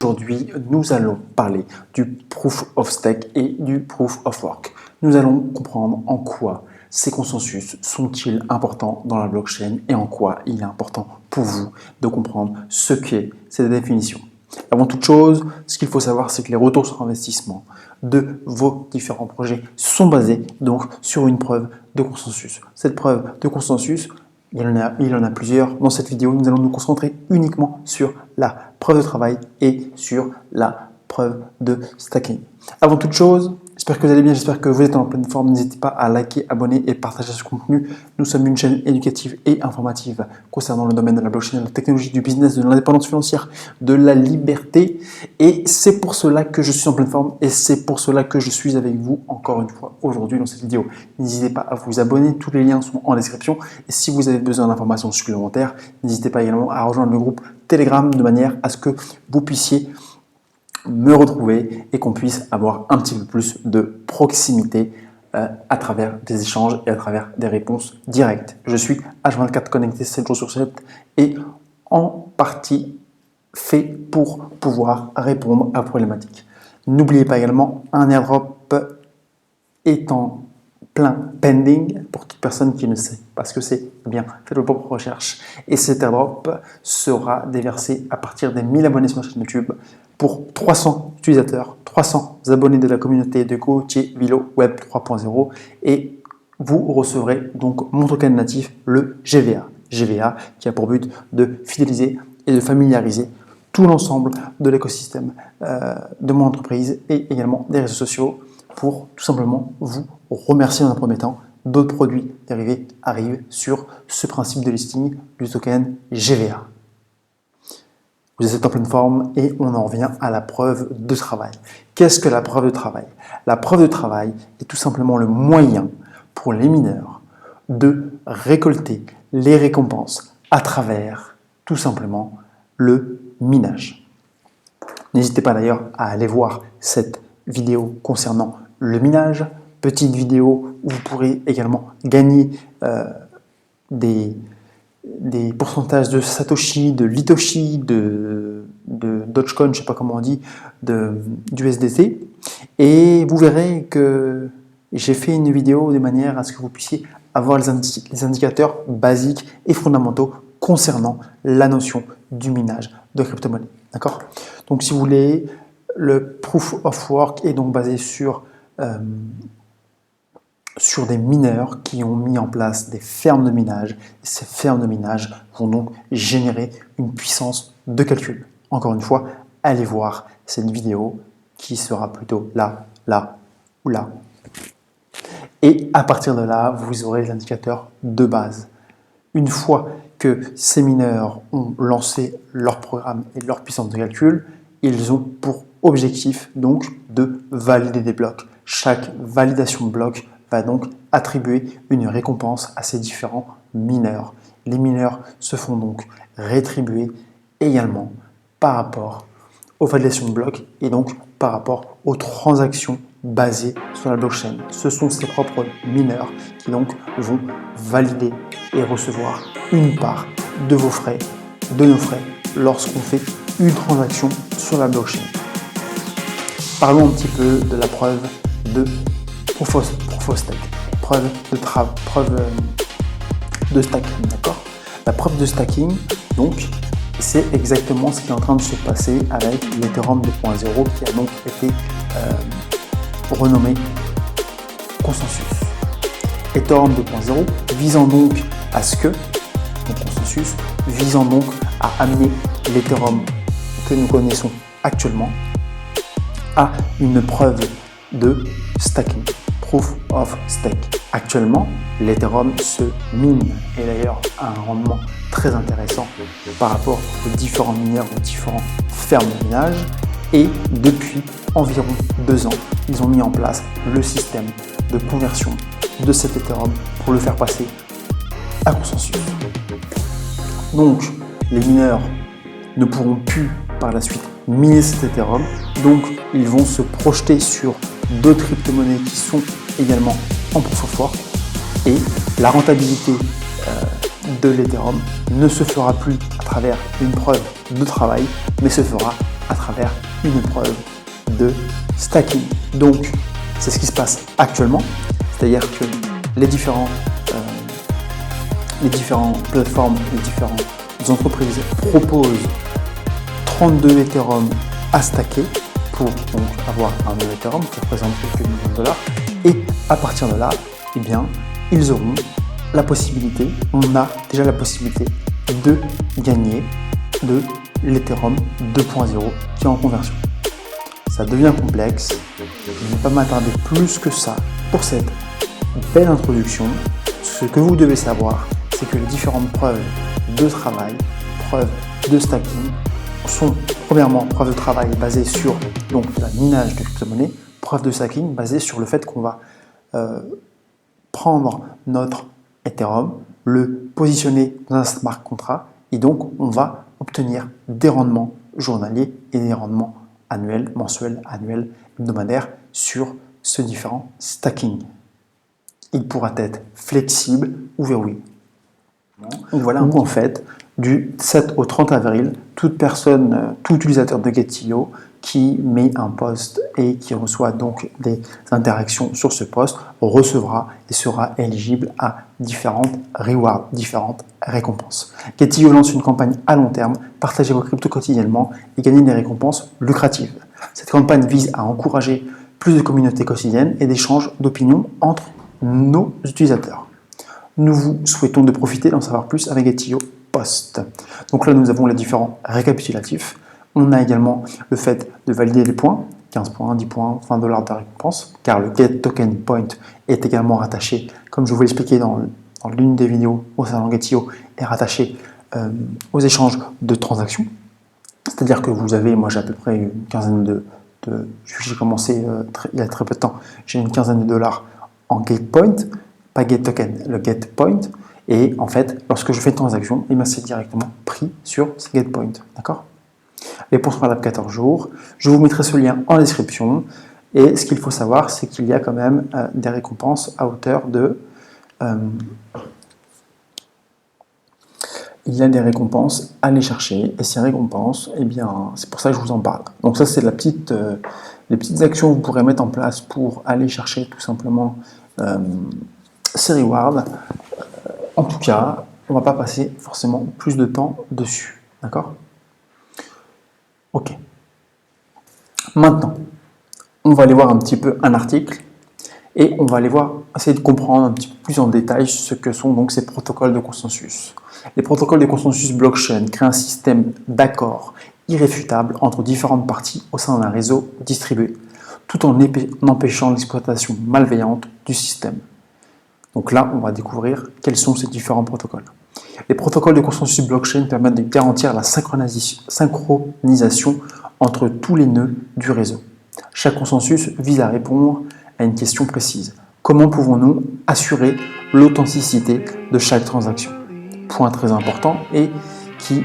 Aujourd'hui, nous allons parler du Proof of Stake et du Proof of Work. Nous allons comprendre en quoi ces consensus sont-ils importants dans la blockchain et en quoi il est important pour vous de comprendre ce qu'est cette définition. Avant toute chose, ce qu'il faut savoir, c'est que les retours sur investissement de vos différents projets sont basés donc sur une preuve de consensus. Cette preuve de consensus, il y en a plusieurs. Dans cette vidéo, nous allons nous concentrer uniquement sur la preuve de travail et sur la preuve de stacking. Avant toute chose, j'espère que vous allez bien, j'espère que vous êtes en pleine forme. N'hésitez pas à liker, abonner et partager ce contenu. Nous sommes une chaîne éducative et informative concernant le domaine de la blockchain, de la technologie, du business, de l'indépendance financière, de la liberté. Et c'est pour cela que je suis en pleine forme et c'est pour cela que je suis avec vous encore une fois aujourd'hui dans cette vidéo. N'hésitez pas à vous abonner, tous les liens sont en description. Et si vous avez besoin d'informations supplémentaires, n'hésitez pas également à rejoindre le groupe Telegram de manière à ce que vous puissiez me retrouver et qu'on puisse avoir un petit peu plus de proximité à travers des échanges et à travers des réponses directes. Je suis H24 connecté 7 jours sur 7 et en partie fait pour pouvoir répondre à problématiques. N'oubliez pas également un airdrop est en plein pending pour toute personne qui ne sait pas ce que c'est. Bien, faites vos propres recherches et cet airdrop sera déversé à partir des 1000 abonnés sur la chaîne YouTube pour 300 utilisateurs, 300 abonnés de la communauté de Gauthier Vilo Web 3.0 et vous recevrez donc mon token natif, le GVA. GVA qui a pour but de fidéliser et de familiariser tout l'ensemble de l'écosystème de mon entreprise et également des réseaux sociaux pour tout simplement vous remercier dans un premier temps. D'autres produits dérivés arrivent sur ce principe de listing du token GVA. Vous êtes en pleine forme et on en revient à la preuve de travail. Qu'est-ce que la preuve de travail? La preuve de travail est tout simplement le moyen pour les mineurs de récolter les récompenses à travers tout simplement le minage. N'hésitez pas d'ailleurs à aller voir cette vidéo concernant le minage, petite vidéo où vous pourrez également gagner des pourcentages de Satoshi, de Litoshi, de Dogecoin, je ne sais pas comment on dit, d'USDT. Et vous verrez que j'ai fait une vidéo de manière à ce que vous puissiez avoir les indicateurs basiques et fondamentaux concernant la notion du minage de crypto-monnaie. D'accord? Donc si vous voulez, le Proof of Work est donc basé sur des mineurs qui ont mis en place des fermes de minage. Et ces fermes de minage vont donc générer une puissance de calcul. Encore une fois, allez voir cette vidéo qui sera plutôt là, là ou là. Et à partir de là, vous aurez les indicateurs de base. Une fois que ces mineurs ont lancé leur programme et leur puissance de calcul, ils ont pour objectif donc de valider des blocs. Chaque validation de bloc va donc attribuer une récompense à ces différents mineurs. Les mineurs se font donc rétribuer également par rapport aux validations de blocs et donc par rapport aux transactions basées sur la blockchain. Ce sont ces propres mineurs qui donc vont valider et recevoir une part de vos frais, de nos frais, lorsqu'on fait une transaction sur la blockchain. Parlons un petit peu de la preuve de Proof of Stake, preuve de stacking, d'accord? La preuve de stacking, donc, c'est exactement ce qui est en train de se passer avec l'Ethereum 2.0 qui a donc été renommé Consensus. Ethereum 2.0 visant donc à ce que, donc Consensus, visant donc à amener l'Ethereum que nous connaissons actuellement à une preuve de stacking. Proof of Stake. Actuellement, l'Ethereum se mine et d'ailleurs a un rendement très intéressant par rapport aux différents mineurs, aux différentes fermes de minage. Et depuis environ 2 ans, ils ont mis en place le système de conversion de cet Ethereum pour le faire passer à Consensus. Donc, les mineurs ne pourront plus par la suite miner cet Ethereum, donc ils vont se projeter sur d'autres crypto-monnaies qui sont également en Proof of Work et la rentabilité de l'Ethereum ne se fera plus à travers une preuve de travail, mais se fera à travers une preuve de stacking. Donc, c'est ce qui se passe actuellement, c'est-à-dire que les différentes plateformes, les différentes entreprises proposent 32 Ethereum à stacker pour donc avoir un nouvel Ethereum qui représente quelques millions de dollars. Et à partir de là, eh bien, ils auront la possibilité, on a déjà la possibilité de gagner de l'Ethereum 2.0 qui est en conversion. Ça devient complexe, je ne vais pas m'attarder plus que ça pour cette belle introduction. Ce que vous devez savoir, c'est que les différentes preuves de travail, preuves de stacking, sont premièrement preuve de travail basée sur donc, la minage de crypto-monnaie, preuve de stacking basée sur le fait qu'on va prendre notre Ethereum, le positionner dans un smart contract et donc on va obtenir des rendements journaliers et des rendements annuels, mensuels, annuels, hebdomadaires sur ce différent stacking. Il pourra être flexible ou verrouillé. Et voilà où en fait, du 7 au 30 avril, toute personne, tout utilisateur de Get.io qui met un post et qui reçoit donc des interactions sur ce post recevra et sera éligible à différentes rewards, différentes récompenses. Get.io lance une campagne à long terme, partagez vos cryptos quotidiennement et gagnez des récompenses lucratives. Cette campagne vise à encourager plus de communautés quotidiennes et d'échanges d'opinions entre nos utilisateurs. Nous vous souhaitons de profiter d'en savoir plus avec Get.io Post. Donc là, nous avons les différents récapitulatifs. On a également le fait de valider les points, 15 points, 10 points, 20 $ de récompense, car le Get Token Point est également rattaché, comme je vous l'ai expliqué dans l'une des vidéos au sein de Get.io, est rattaché aux échanges de transactions. C'est-à-dire que vous avez, moi j'ai à peu près une quinzaine j'ai commencé il y a très peu de temps, j'ai une quinzaine de dollars en Get Point, pas Get Token, le Get Point, et en fait, lorsque je fais une transaction, c'est directement pris sur ce Get Point, d'accord? Les points sont valables 14 jours. Je vous mettrai ce lien en description. Et ce qu'il faut savoir, c'est qu'il y a quand même des récompenses à hauteur de... il y a des récompenses à aller chercher. Et ces récompenses, eh bien, c'est pour ça que je vous en parle. Donc ça, c'est les petites actions que vous pourrez mettre en place pour aller chercher tout simplement ces rewards. En tout cas, on ne va pas passer forcément plus de temps dessus. D'accord ? Ok. Maintenant, on va aller voir un petit peu un article et on va aller voir, essayer de comprendre un petit peu plus en détail ce que sont donc ces protocoles de consensus. Les protocoles de consensus blockchain créent un système d'accord irréfutable entre différentes parties au sein d'un réseau distribué, tout en empêchant l'exploitation malveillante du système. Donc là, on va découvrir quels sont ces différents protocoles. Les protocoles de consensus blockchain permettent de garantir la synchronisation entre tous les nœuds du réseau. Chaque consensus vise à répondre à une question précise. Comment pouvons-nous assurer l'authenticité de chaque transaction? Point très important et qui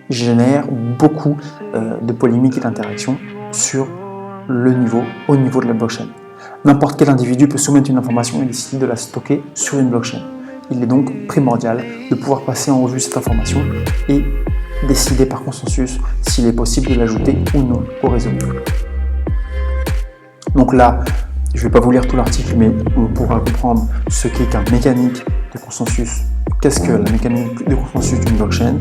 génère beaucoup de polémiques et d'interactions sur au niveau de la blockchain. N'importe quel individu peut soumettre une information et décider de la stocker sur une blockchain. Il est donc primordial de pouvoir passer en revue cette information et décider par consensus s'il est possible de l'ajouter ou non au réseau. Donc là, je ne vais pas vous lire tout l'article, mais on pourra comprendre ce qu'est qu'un mécanique de consensus. Qu'est-ce que la mécanique de consensus d'une blockchain?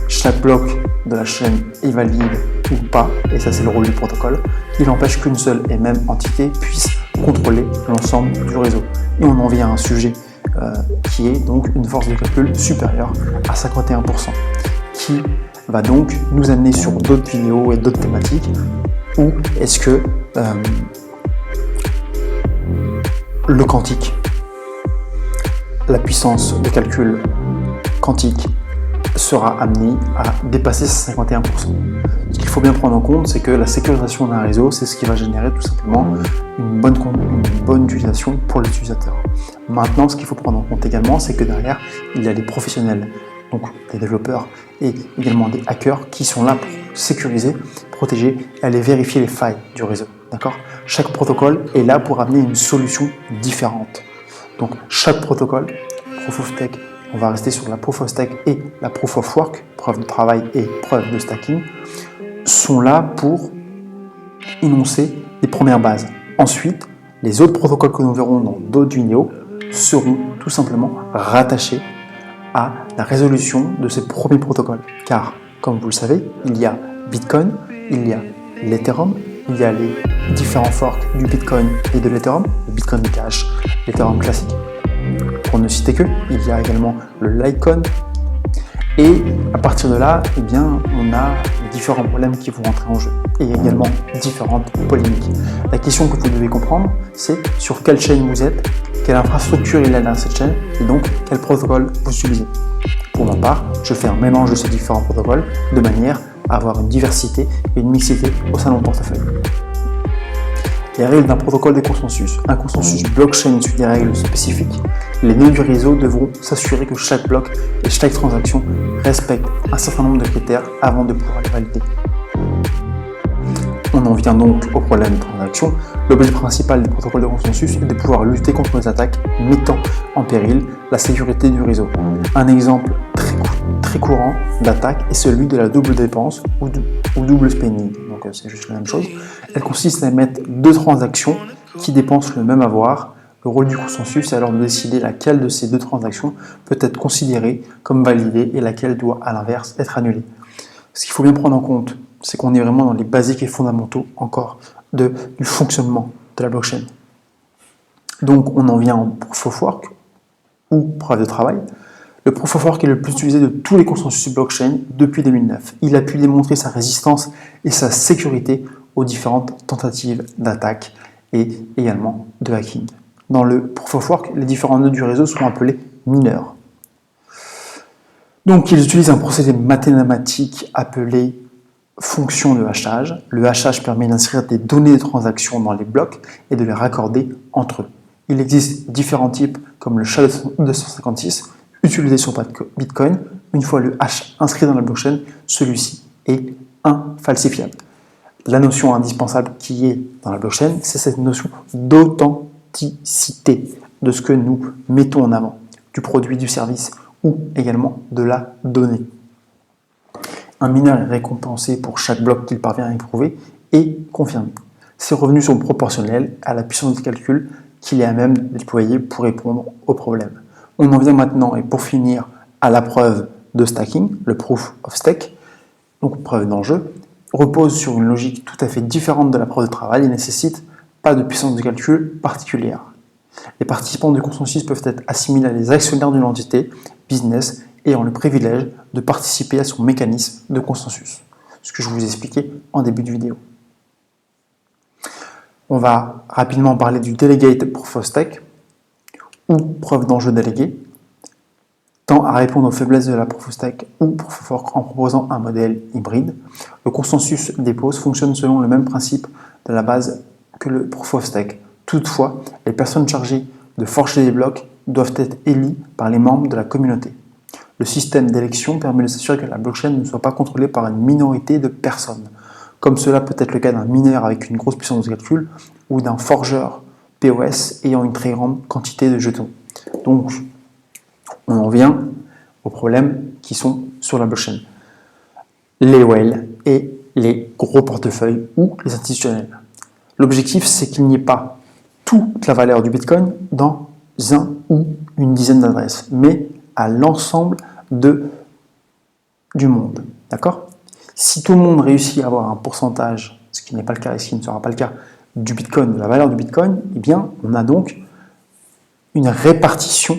Chaque bloc de la chaîne est valide ou pas, et ça c'est le rôle du protocole. Il empêche qu'une seule et même entité puisse contrôler l'ensemble du réseau. Et on en vient à un sujet qui est donc une force de calcul supérieure à 51%, qui va donc nous amener sur d'autres vidéos et d'autres thématiques où est-ce que le quantique, la puissance de calcul quantique sera amenée à dépasser ces 51%. Ce qu'il faut bien prendre en compte, c'est que la sécurisation d'un réseau, c'est ce qui va générer tout simplement une bonne utilisation pour l'utilisateur. Maintenant, ce qu'il faut prendre en compte également, c'est que derrière, il y a des professionnels, donc des développeurs et également des hackers qui sont là pour sécuriser, protéger et aller vérifier les failles du réseau. D'accord ? Chaque protocole est là pour amener une solution différente. Donc, chaque protocole, Proof of Stake, on va rester sur la Proof of Stake et la Proof of Work, preuve de travail et preuve de stacking, sont là pour énoncer les premières bases. Ensuite, les autres protocoles que nous verrons dans d'autres vidéos seront tout simplement rattachés à la résolution de ces premiers protocoles. Car, comme vous le savez, il y a Bitcoin, il y a l'Ethereum, il y a les différents forks du Bitcoin et de l'Ethereum, le Bitcoin Cash, l'Ethereum classique. Pour ne citer que, il y a également le Litecoin. Et à partir de là, eh bien, on a différents problèmes qui vont entrer en jeu et également différentes polémiques. La question que vous devez comprendre, c'est sur quelle chaîne vous êtes, quelle infrastructure il y a dans cette chaîne et donc quel protocole vous utilisez. Pour ma part, je fais un mélange de ces différents protocoles de manière à avoir une diversité et une mixité au sein de mon portefeuille. Les règles d'un protocole de consensus. Un consensus blockchain suit des règles spécifiques. Les nœuds du réseau devront s'assurer que chaque bloc et chaque transaction respectent un certain nombre de critères avant de pouvoir les valider. On en vient donc au problème de transaction. L'objet principal des protocoles de consensus est de pouvoir lutter contre les attaques mettant en péril la sécurité du réseau. Un exemple très courant d'attaque est celui de la double dépense ou double spending. Donc c'est juste la même chose. Elle consiste à émettre deux transactions qui dépensent le même avoir. Le rôle du consensus est alors de décider laquelle de ces deux transactions peut être considérée comme validée et laquelle doit à l'inverse être annulée. Ce qu'il faut bien prendre en compte, c'est qu'on est vraiment dans les basiques et fondamentaux encore du fonctionnement de la blockchain. Donc on en vient au proof of work ou preuve de travail. Le proof of work est le plus utilisé de tous les consensus blockchain depuis 2009. Il a pu démontrer sa résistance et sa sécurité aux différentes tentatives d'attaque et également de hacking. Dans le proof of work, les différents nœuds du réseau sont appelés mineurs. Donc ils utilisent un procédé mathématique appelé fonction de hachage. Le hachage permet d'inscrire des données de transactions dans les blocs et de les raccorder entre eux. Il existe différents types comme le SHA-256 utilisé sur Bitcoin. Une fois le hash inscrit dans la blockchain, celui-ci est infalsifiable. La notion indispensable qui est dans la blockchain, c'est cette notion d'authenticité de ce que nous mettons en avant, du produit, du service ou également de la donnée. Un mineur est récompensé pour chaque bloc qu'il parvient à éprouver et confirmer. Ses revenus sont proportionnels à la puissance de calcul qu'il est à même de déployer pour répondre aux problèmes. On en vient maintenant, et pour finir, à la preuve de stacking, le proof of stake, donc preuve d'enjeu, repose sur une logique tout à fait différente de la preuve de travail et ne nécessite pas de puissance de calcul particulière. Les participants du consensus peuvent être assimilés à des actionnaires d'une entité, business, ayant le privilège de participer à son mécanisme de consensus, ce que je vous ai expliqué en début de vidéo. On va rapidement parler du Delegate Proof of Stake, ou preuve d'enjeu délégué, tend à répondre aux faiblesses de la Proof of Stake ou Proof of Work en proposant un modèle hybride. Le consensus dépose fonctionne selon le même principe de la base que le Proof of Stake. Toutefois, les personnes chargées de forger les blocs doivent être élies par les membres de la communauté. Le système d'élection permet de s'assurer que la blockchain ne soit pas contrôlée par une minorité de personnes, comme cela peut être le cas d'un mineur avec une grosse puissance de calcul ou d'un forgeur POS ayant une très grande quantité de jetons. Donc, on en vient aux problèmes qui sont sur la blockchain. Les whales et les gros portefeuilles ou les institutionnels. L'objectif, c'est qu'il n'y ait pas toute la valeur du Bitcoin dans un ou une dizaine d'adresses, mais à l'ensemble du monde. D'accord ? Si tout le monde réussit à avoir un pourcentage, ce qui n'est pas le cas et ce qui ne sera pas le cas, du Bitcoin, de la valeur du Bitcoin, eh bien, on a donc une répartition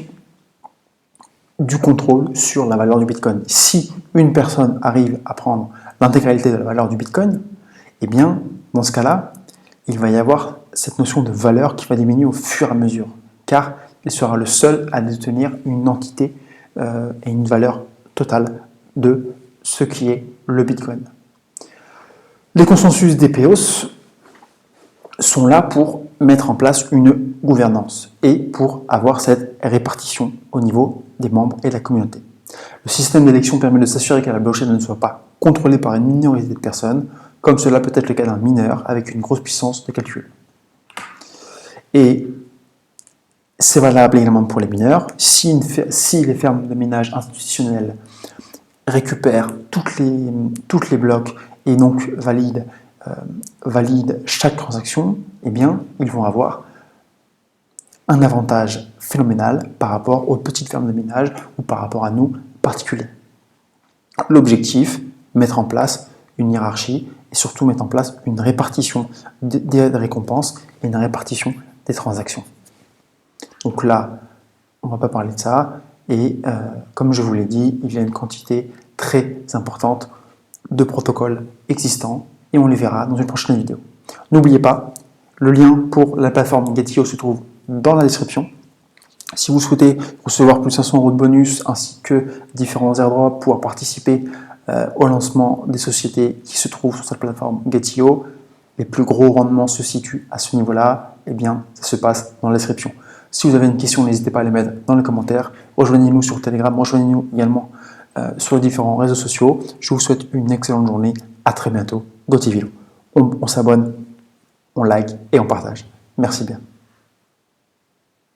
du contrôle sur la valeur du Bitcoin. Si une personne arrive à prendre l'intégralité de la valeur du Bitcoin, eh bien, dans ce cas-là, il va y avoir cette notion de valeur qui va diminuer au fur et à mesure, car il sera le seul à détenir une entité et une valeur totale de ce qui est le Bitcoin. Les consensus DPoS sont là pour mettre en place une gouvernance et pour avoir cette répartition au niveau des membres et de la communauté. Le système d'élection permet de s'assurer que la blockchain ne soit pas contrôlée par une minorité de personnes, comme cela peut être le cas d'un mineur avec une grosse puissance de calcul. Et c'est valable également pour les mineurs. Si les fermes de minage institutionnelles récupèrent toutes les blocs et donc valident chaque transaction, eh bien, ils vont avoir un avantage phénoménal par rapport aux petites fermes de ménage ou par rapport à nous particuliers. L'objectif, mettre en place une hiérarchie et surtout mettre en place une répartition des récompenses et une répartition des transactions. Donc là, on ne va pas parler de ça et comme je vous l'ai dit, il y a une quantité très importante de protocoles existants et on les verra dans une prochaine vidéo. N'oubliez pas, le lien pour la plateforme Get.io se trouve dans la description. Si vous souhaitez recevoir plus de 500 € de bonus ainsi que différents airdrops, pouvoir participer au lancement des sociétés qui se trouvent sur cette plateforme Get.io, les plus gros rendements se situent à ce niveau-là, eh bien ça se passe dans la description. Si vous avez une question, n'hésitez pas à les mettre dans les commentaires. Rejoignez-nous sur Telegram, rejoignez-nous également sur les différents réseaux sociaux. Je vous souhaite une excellente journée. À très bientôt. GoTVilo. On s'abonne, on like et on partage. Merci bien.